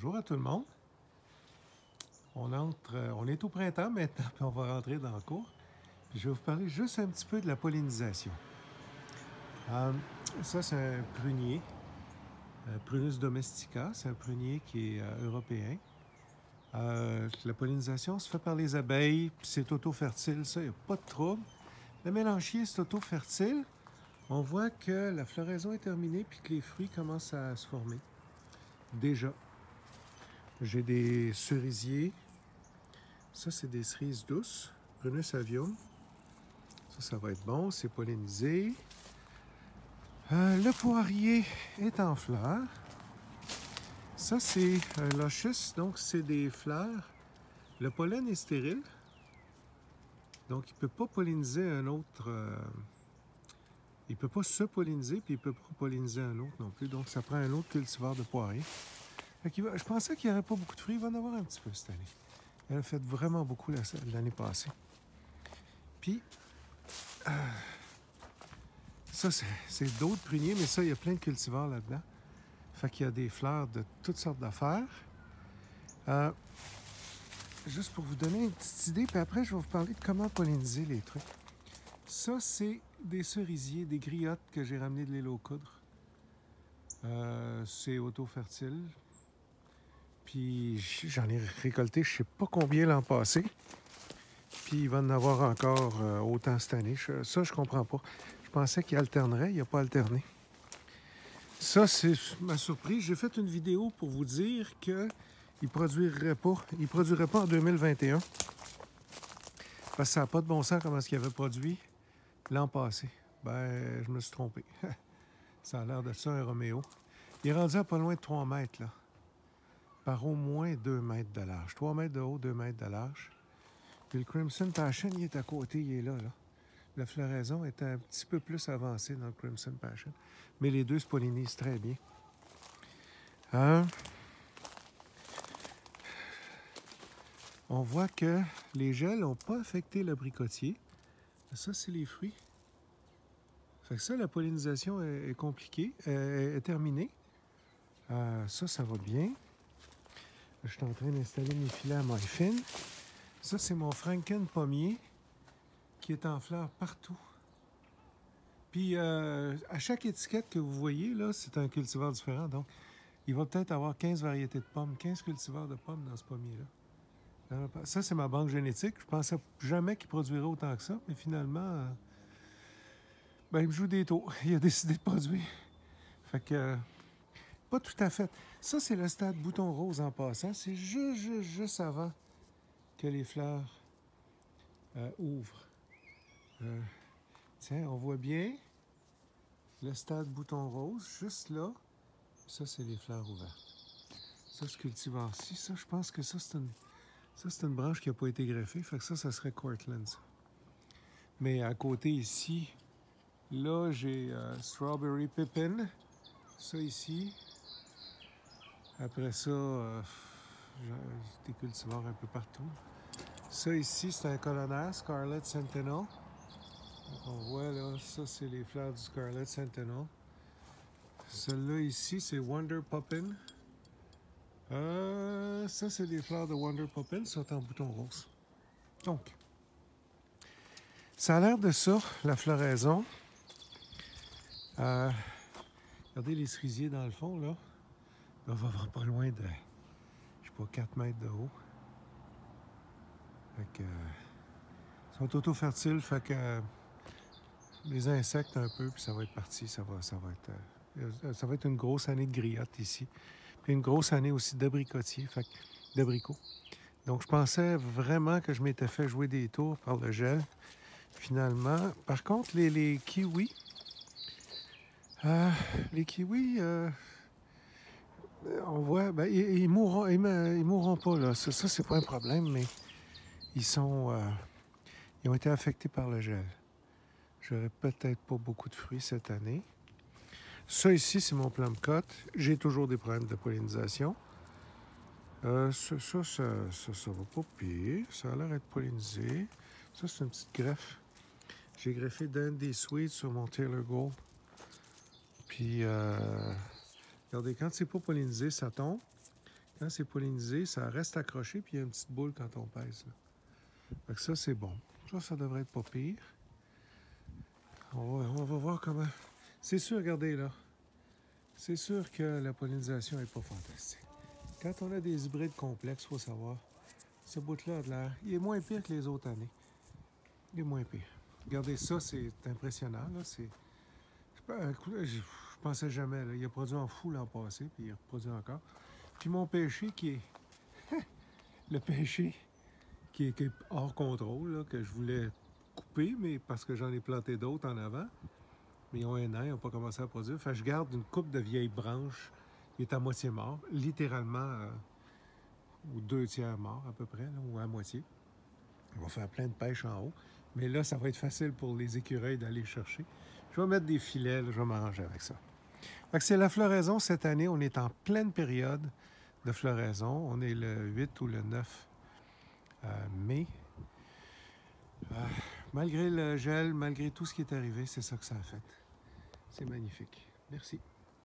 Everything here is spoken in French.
Bonjour à tout le monde. On est au printemps maintenant, puis on va rentrer dans le cours. Puis je vais vous parler juste un petit peu de la pollinisation. Ça, c'est un prunier, Prunus domestica. C'est un prunier qui est européen. La pollinisation se fait par les abeilles, puis c'est auto-fertile, ça, il n'y a pas de trouble. Le mélanchier, c'est auto-fertile. On voit que la floraison est terminée, puis que les fruits commencent à se former. Déjà. J'ai des cerisiers. Ça, c'est des cerises douces, Prunus avium. Ça va être bon, c'est pollinisé. Le poirier est en fleurs. Ça, c'est un lochus, donc c'est des fleurs. Le pollen est stérile, donc il ne peut pas polliniser un autre... il ne peut pas se polliniser, puis il ne peut pas polliniser un autre non plus. Donc, ça prend un autre cultivar de poirier. Je pensais qu'il n'y aurait pas beaucoup de fruits. Il va en avoir un petit peu cette année. Elle a fait vraiment beaucoup l'année passée. Puis, ça, c'est d'autres pruniers, mais ça, il y a plein de cultivars là-dedans. Fait qu'il y a des fleurs de toutes sortes d'affaires. Juste pour vous donner une petite idée, puis après, je vais vous parler de comment polliniser les trucs. Ça, c'est des cerisiers, des griottes que j'ai ramenées de l'île aux coudres. C'est auto-fertile. Puis j'en ai récolté je ne sais pas combien l'an passé. Puis il va en avoir encore autant cette année. Ça, je comprends pas. Je pensais qu'il alternerait, il n'a pas alterné. Ça, c'est ma surprise. J'ai fait une vidéo pour vous dire qu'il ne produirait pas en 2021. Parce que ça n'a pas de bon sens comment est-ce qu'il avait produit l'an passé. Ben, je me suis trompé. Ça a l'air de ça, un Roméo. Il est rendu à pas loin de 3 mètres, là. Par au moins 2 mètres de large. 3 mètres de haut, 2 mètres de large. Puis le Crimson Passion, il est à côté, il est là, là. La floraison est un petit peu plus avancée dans le Crimson Passion. Mais les deux se pollinisent très bien. On voit que les gels n'ont pas affecté l'abricotier. Ça, c'est les fruits. Fait que ça, la pollinisation est compliquée, est terminée. Ça va bien. Je suis en train d'installer mes filets à maille fine. Ça, c'est mon Franken pommier qui est en fleurs partout. Puis, à chaque étiquette que vous voyez, là, c'est un cultivar différent. Donc, il va peut-être avoir 15 variétés de pommes, 15 cultivars de pommes dans ce pommier-là. Ça, c'est ma banque génétique. Je pensais jamais qu'il produirait autant que ça, mais finalement, ben, il me joue des tours. Il a décidé de produire. Fait que, pas tout à fait. Ça, c'est le stade bouton rose en passant. C'est juste avant que les fleurs ouvrent. Tiens, on voit bien le stade bouton rose, juste là. Ça, c'est les fleurs ouvertes. Ça, ce cultivar-ci, ça, je pense que ça, c'est une branche qui n'a pas été greffée. Fait que ça serait Cortland. Mais à côté ici, là, j'ai Strawberry Pippin. Ça ici. Après ça, j'ai des cultivars un peu partout. Ça ici, c'est un colonnaire, Scarlet Sentinel. On voit là, ça c'est les fleurs du Scarlet Sentinel. Celle-là ici, c'est Wonder Poppin. Ça c'est les fleurs de Wonder Poppin, sont en bouton rose. Donc, ça a l'air de ça, la floraison. Regardez les cerisiers dans le fond, là. Là, on va avoir pas loin de, je sais pas, 4 mètres de haut. Fait que, ils sont auto-fertiles, fait que les insectes un peu, puis ça va être parti. Ça va être une grosse année de griotte ici. Puis une grosse année aussi d'abricotier, fait d'abricots. Donc, je pensais vraiment que je m'étais fait jouer des tours par le gel. Finalement, par contre, les kiwis, on voit, ben, ils mourront pas, là. Ça c'est pas un problème, mais ils ont été affectés par le gel. J'aurai peut-être pas beaucoup de fruits cette année. Ça ici, c'est mon plum cut. J'ai toujours des problèmes de pollinisation. Ça va pas pire. Ça a l'air d'être pollinisé. Ça, c'est une petite greffe. J'ai greffé Dandy Sweet sur mon Taylor Gold. Puis, regardez, quand c'est pas pollinisé, ça tombe. Quand c'est pollinisé, ça reste accroché, puis il y a une petite boule quand on pèse. Là. Fait que ça, c'est bon. Ça devrait être pas pire. On va voir comment... C'est sûr, regardez là. C'est sûr que la pollinisation n'est pas fantastique. Quand on a des hybrides complexes, il faut savoir, ce bout-là a de l'air... Il est moins pire que les autres années. Il est moins pire. Regardez ça, c'est impressionnant. Là. Je pensais jamais. Là. Il a produit en fou l'an passé, puis il reproduit encore. Puis mon pêcher qui est... le pêcher qui est hors contrôle, là, que je voulais couper, mais parce que j'en ai planté d'autres en avant. Mais ils ont un an, ils n'ont pas commencé à produire. Fait que je garde une coupe de vieilles branches. Il est à moitié mort, littéralement, ou 2 tiers mort à peu près, là, ou à moitié. On va faire plein de pêche en haut. Mais là, ça va être facile pour les écureuils d'aller chercher. Je vais mettre des filets, là, je vais m'arranger avec ça. Fait que c'est la floraison cette année. On est en pleine période de floraison. On est le 8 ou le 9 mai. Malgré le gel, malgré tout ce qui est arrivé, c'est ça que ça a fait. C'est magnifique. Merci.